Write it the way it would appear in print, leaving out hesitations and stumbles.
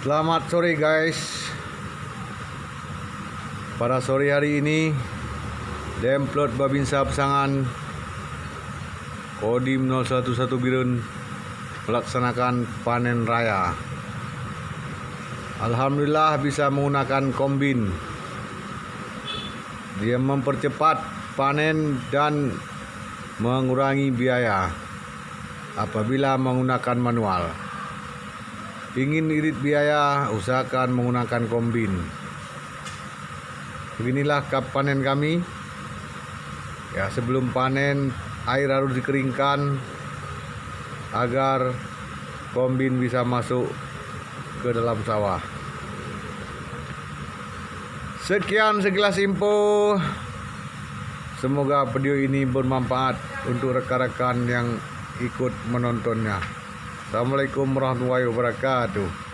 Selamat sore guys. Pada sore hari ini Demplot Babinsa Pesangan Kodim 011 Birun melaksanakan panen raya. Alhamdulillah bisa menggunakan kombin. Dia mempercepat panen dan mengurangi biaya apabila menggunakan manual. Ingin irit biaya, usahakan menggunakan kombin. Beginilah panen kami. Ya, sebelum panen air harus dikeringkan agar kombin bisa masuk ke dalam sawah. Sekian sekilas info. Semoga video ini bermanfaat untuk rekan-rekan yang ikut menontonnya. Assalamualaikum warahmatullahi wabarakatuh.